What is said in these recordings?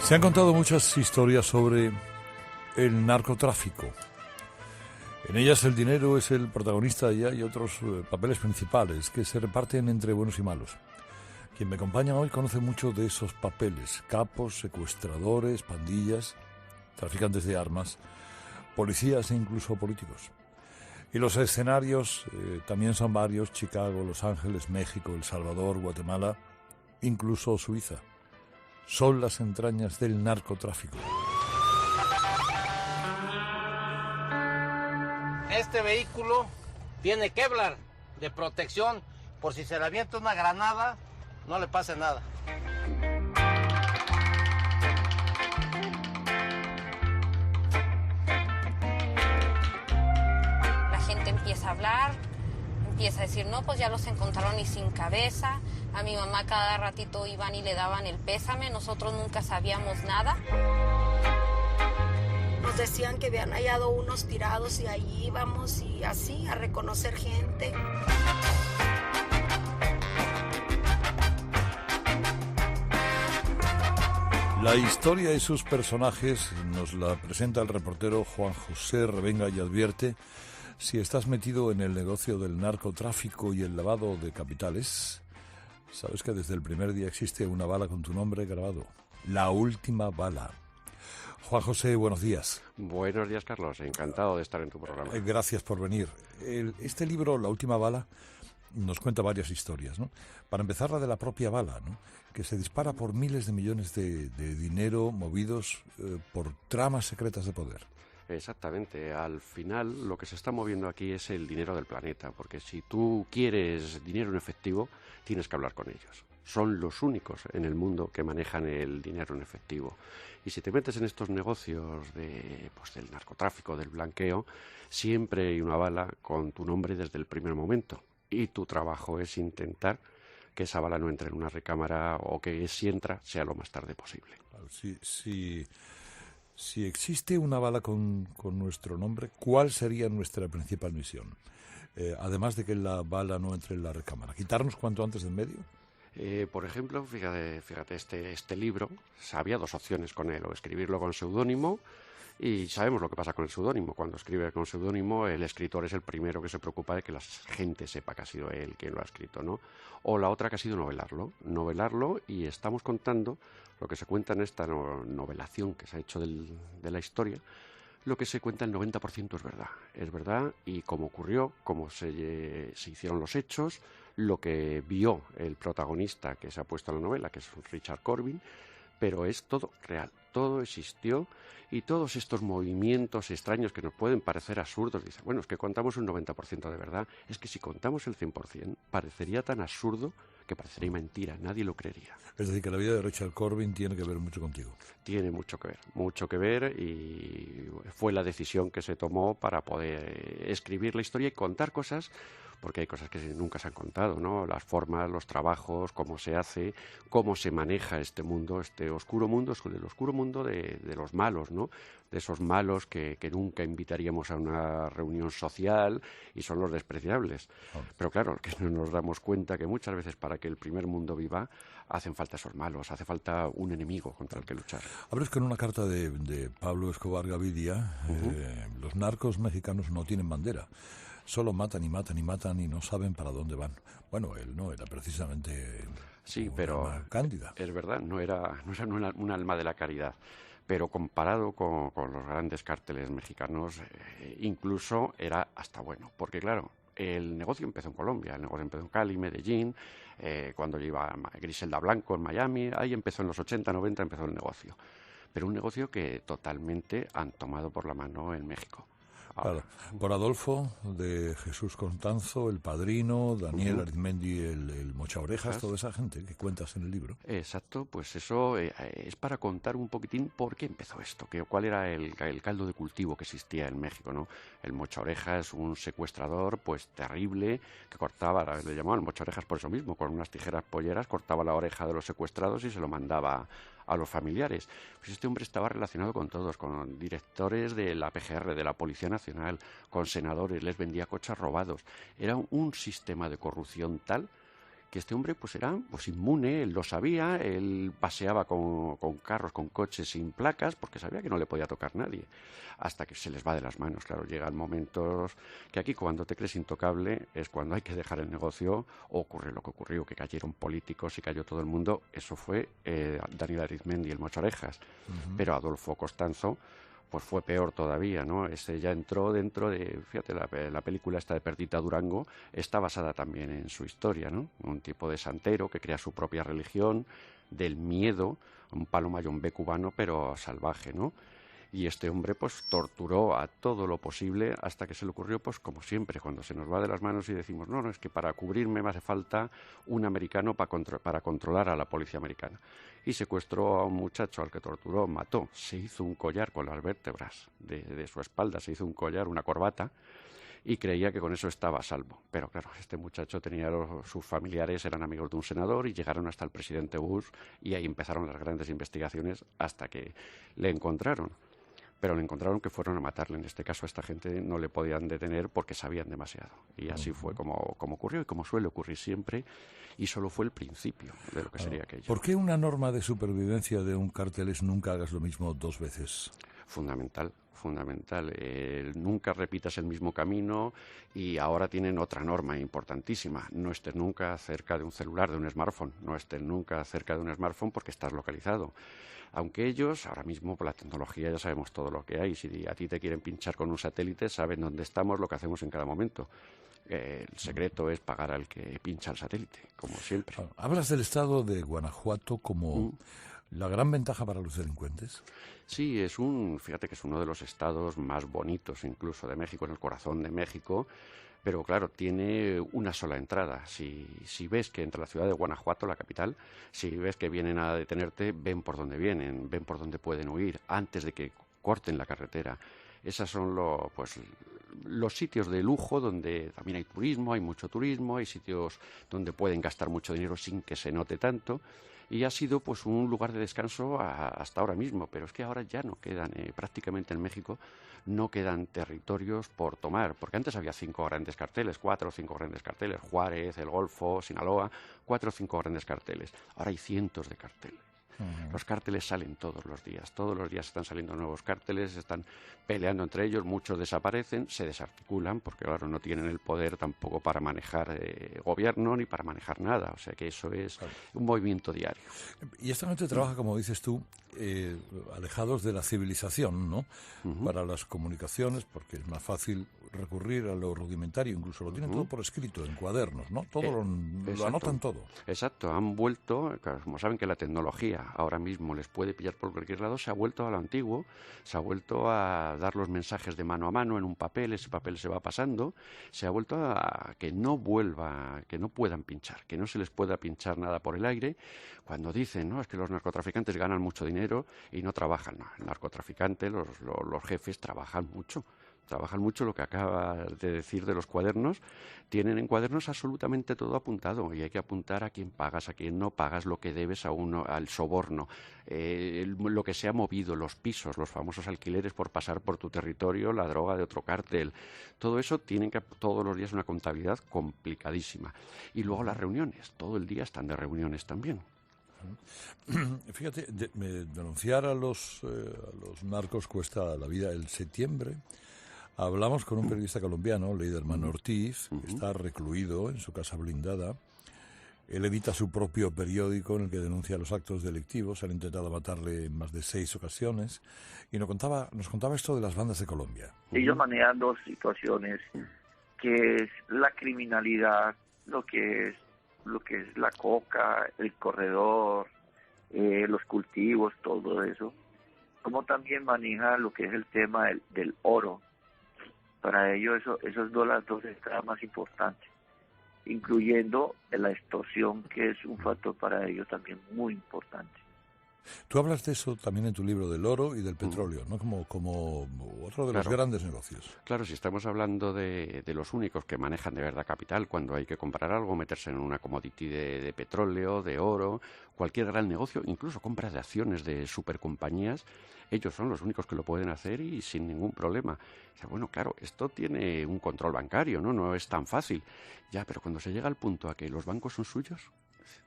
Se han contado muchas historias sobre el narcotráfico. En ellas el dinero es el protagonista y hay otros papeles principales que se reparten entre buenos y malos. Quien me acompaña hoy conoce mucho de esos papeles: capos, secuestradores, pandillas, traficantes de armas, policías e incluso políticos. Y los escenarios también son varios: Chicago, Los Ángeles, México, El Salvador, Guatemala, incluso Suiza. Son las entrañas del narcotráfico. Este vehículo tiene Kevlar de protección, por si se le avienta una granada, no le pase nada. La gente empieza a hablar, empieza a decir, no, pues ya los encontraron y sin cabeza. A mi mamá cada ratito iban y le daban el pésame, nosotros nunca sabíamos nada. Nos decían que habían hallado unos tirados y ahí íbamos y así a reconocer gente. La historia y sus personajes nos la presenta el reportero Juan José Revenga y advierte: si estás metido en el negocio del narcotráfico y el lavado de capitales, sabes que desde el primer día existe una bala con tu nombre grabado. La última bala. Juan José, buenos días. Buenos días, Carlos. Encantado de estar en tu programa. Gracias por venir. Este libro, La última bala, nos cuenta varias historias, ¿no? Para empezar, la de la propia bala, ¿no?, que se dispara por miles de millones de dinero movidos por tramas secretas de poder. Exactamente. Al final, lo que se está moviendo aquí es el dinero del planeta, porque si tú quieres dinero en efectivo, tienes que hablar con ellos. Son los únicos en el mundo que manejan el dinero en efectivo. Y si te metes en estos negocios del narcotráfico, del blanqueo, siempre hay una bala con tu nombre desde el primer momento. Y tu trabajo es intentar que esa bala no entre en una recámara, o que si entra sea lo más tarde posible. Si existe una bala con nuestro nombre, ¿cuál sería nuestra principal misión? Además de que la bala no entre en la recámara, ¿quitarnos cuanto antes de en medio? Por ejemplo, fíjate este libro, había dos opciones con él: o escribirlo con seudónimo, y sabemos lo que pasa con el seudónimo. Cuando escribe con seudónimo, el escritor es el primero que se preocupa de que la gente sepa que ha sido él quien lo ha escrito, ¿no? O la otra, que ha sido novelarlo, y estamos contando lo que se cuenta en esta novelación que se ha hecho de la historia. Lo que se cuenta, el 90% es verdad, y cómo ocurrió, cómo se hicieron los hechos, lo que vio el protagonista que se ha puesto en la novela, que es Richard Corbin, pero es todo real, todo existió. Y todos estos movimientos extraños que nos pueden parecer absurdos, dice, bueno, es que contamos un 90% de verdad, es que si contamos el 100% parecería tan absurdo que parecería mentira, nadie lo creería. Es decir, que la vida de Richard Corbin tiene que ver mucho contigo. Tiene mucho que ver, y fue la decisión que se tomó para poder escribir la historia y contar cosas, porque hay cosas que nunca se han contado, ¿no? Las formas, los trabajos, cómo se hace, cómo se maneja este mundo, este oscuro mundo, el oscuro mundo de los malos, ¿no? De esos malos que nunca invitaríamos a una reunión social, y son los despreciables. Pero claro, que no nos damos cuenta que muchas veces, para que el primer mundo viva, hacen falta esos malos, hace falta un enemigo contra el que luchar. Hablas que en una carta de Pablo Escobar Gaviria, los narcos mexicanos no tienen bandera. Solo matan y matan y matan y no saben para dónde van. Bueno, él no era precisamente pero alma cándida. Es verdad, no era un alma de la caridad. Pero comparado con los grandes cárteles mexicanos, incluso era hasta bueno. Porque claro, el negocio empezó en Colombia, el negocio empezó en Cali, Medellín, cuando iba Griselda Blanco en Miami, ahí empezó en los 80, 90, empezó el negocio. Pero un negocio que totalmente han tomado por la mano en México. Claro, por Adolfo de Jesús Constanzo, El Padrino, Daniel Arizmendi, el Mocha Orejas, toda esa gente que cuentas en el libro. Exacto, pues eso es para contar un poquitín por qué empezó esto, cuál era el caldo de cultivo que existía en México, ¿no? El Mocha Orejas, un secuestrador pues terrible, que cortaba, le llamaban Mocha Orejas por eso mismo, con unas tijeras polleras cortaba la oreja de los secuestrados y se lo mandaba a los familiares. Pues este hombre estaba relacionado con todos, con directores de la PGR, de la Policía Nacional, con senadores, les vendía coches robados. Era un sistema de corrupción tal que este hombre pues era pues inmune, él lo sabía, él paseaba con carros, con coches sin placas, porque sabía que no le podía tocar nadie, hasta que se les va de las manos. Claro, llegan momentos que aquí cuando te crees intocable es cuando hay que dejar el negocio, o ocurre lo que ocurrió, que cayeron políticos y cayó todo el mundo. Eso fue Daniel Arizmendi, el Mocho Orejas, pero Adolfo Costanzo pues fue peor todavía, ¿no? Ese ya entró dentro de, fíjate, la película esta de Perdita Durango está basada también en su historia, ¿no? Un tipo de santero que crea su propia religión, del miedo, un palo mayombe cubano, pero salvaje, ¿no? Y este hombre pues torturó a todo lo posible hasta que se le ocurrió, pues como siempre, cuando se nos va de las manos y decimos, no, es que para cubrirme me hace falta un americano para controlar a la policía americana. Y secuestró a un muchacho al que torturó, mató, se hizo un collar con las vértebras de su espalda, se hizo un collar, una corbata, y creía que con eso estaba a salvo. Pero claro, este muchacho tenía sus familiares, eran amigos de un senador y llegaron hasta el presidente Bush, y ahí empezaron las grandes investigaciones hasta que le encontraron. Pero le encontraron que fueron a matarle. En este caso a esta gente no le podían detener porque sabían demasiado. Y así fue como ocurrió y como suele ocurrir siempre. Y solo fue el principio de lo que sería aquello. ¿Por qué una norma de supervivencia de un cártel es nunca hagas lo mismo 2 veces? Fundamental. Nunca repitas el mismo camino, y ahora tienen otra norma importantísima. No estés nunca cerca de un celular, de un smartphone. No estés nunca cerca de un smartphone porque estás localizado. Aunque ellos, ahora mismo por la tecnología ya sabemos todo lo que hay. Si a ti te quieren pinchar con un satélite, saben dónde estamos, lo que hacemos en cada momento. El secreto es pagar al que pincha el satélite, como siempre. Hablas del estado de Guanajuato como la gran ventaja para los delincuentes. Sí, fíjate que es uno de los estados más bonitos incluso de México, en el corazón de México. Pero claro, tiene una sola entrada. Si ves que entre la ciudad de Guanajuato, la capital, si ves que vienen a detenerte, ven por dónde vienen, ven por dónde pueden huir, antes de que corten la carretera. Esos son los sitios de lujo donde también hay turismo, hay mucho turismo, hay sitios donde pueden gastar mucho dinero sin que se note tanto. Y ha sido pues un lugar de descanso hasta ahora mismo, pero es que ahora ya no quedan, prácticamente en México no quedan territorios por tomar, porque antes había 5 grandes carteles, 4 o 5 grandes carteles, Juárez, El Golfo, Sinaloa, 4 o 5 grandes carteles. Ahora hay cientos de carteles. Los cárteles salen todos los días están saliendo nuevos cárteles, están peleando entre ellos, muchos desaparecen, se desarticulan, porque claro, no tienen el poder tampoco para manejar gobierno ni para manejar nada, o sea que eso es un movimiento diario. Y esta gente trabaja, como dices tú, alejados de la civilización, ¿no? Para las comunicaciones, porque es más fácil recurrir a lo rudimentario, incluso lo tienen todo por escrito, en cuadernos, ¿no? Todo lo anotan todo. Exacto, han vuelto, como saben que la tecnología ahora mismo les puede pillar por cualquier lado, se ha vuelto a lo antiguo, se ha vuelto a dar los mensajes de mano a mano en un papel, ese papel se va pasando, se ha vuelto a que no puedan pinchar, que no se les pueda pinchar nada por el aire. Cuando dicen, no, es que los narcotraficantes ganan mucho dinero y no trabajan, no, el narcotraficante, los jefes trabajan mucho, lo que acaba de decir de los cuadernos. Tienen en cuadernos absolutamente todo apuntado, y hay que apuntar a quién pagas, a quién no pagas, lo que debes a uno, al soborno, lo que se ha movido, los pisos, los famosos alquileres por pasar por tu territorio, la droga de otro cártel. Todo eso tienen que todos los días una contabilidad complicadísima. Y luego las reuniones, todo el día están de reuniones también. Fíjate, denunciar a los narcos cuesta la vida. En septiembre hablamos con un periodista colombiano, Leiderman Ortiz, que está recluido en su casa blindada. Él edita su propio periódico en el que denuncia los actos delictivos. Han intentado matarle en más de 6 ocasiones. Y nos contaba esto de las bandas de Colombia. Ellos manejan 2 situaciones, que es la criminalidad, lo que es la coca, el corredor, los cultivos, todo eso, como también maneja lo que es el tema del oro. Para ellos esos las 2 entradas más importantes, incluyendo la extorsión, que es un factor para ellos también muy importante. Tú hablas de eso también en tu libro del oro y del petróleo, ¿no? Como otro de los grandes negocios. Claro, si estamos hablando de los únicos que manejan de verdad capital cuando hay que comprar algo, meterse en una commodity de petróleo, de oro, cualquier gran negocio, incluso compras de acciones de supercompañías, ellos son los únicos que lo pueden hacer y sin ningún problema. O sea, bueno, claro, esto tiene un control bancario, ¿no? No es tan fácil. Ya, pero cuando se llega al punto a que los bancos son suyos,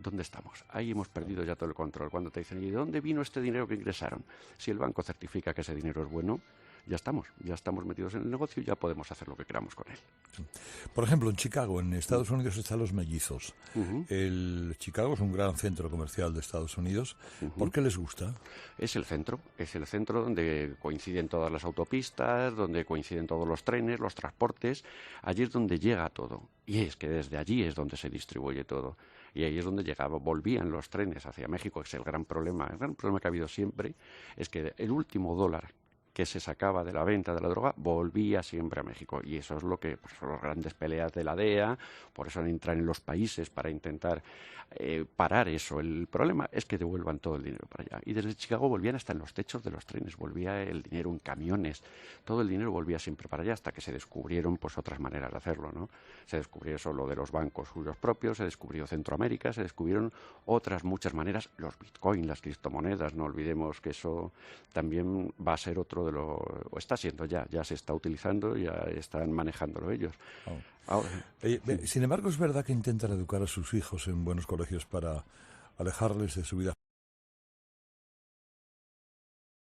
¿dónde estamos? Ahí hemos perdido ya todo el control. Cuando te dicen, ¿y de dónde vino este dinero que ingresaron? Si el banco certifica que ese dinero es bueno, ya estamos metidos en el negocio y ya podemos hacer lo que queramos con él. Por ejemplo, en Chicago, en Estados Unidos, están los mellizos. Chicago es un gran centro comercial de Estados Unidos. ¿Por qué les gusta? Es el centro donde coinciden todas las autopistas, donde coinciden todos los trenes, los transportes. Allí es donde llega todo. Y es que desde allí es donde se distribuye todo. Y ahí es donde volvían los trenes hacia México, que es el gran problema. El gran problema que ha habido siempre es que el último dólar que se sacaba de la venta de la droga volvía siempre a México. Y eso es lo que, pues, son las grandes peleas de la DEA, por eso entran en los países para intentar parar eso. El problema es que devuelvan todo el dinero para allá. Y desde Chicago volvían hasta en los techos de los trenes, volvía el dinero en camiones, todo el dinero volvía siempre para allá hasta que se descubrieron pues otras maneras de hacerlo, ¿no? Se descubrió eso, lo de los bancos suyos propios, se descubrió Centroamérica, se descubrieron otras muchas maneras, los bitcoins, las criptomonedas, no olvidemos que eso también va a ser otro de los, o está siendo ya se está utilizando, ya están manejándolo ellos. Ahora, sin embargo, es verdad que intentan educar a sus hijos en buenos colegios para alejarles de su vida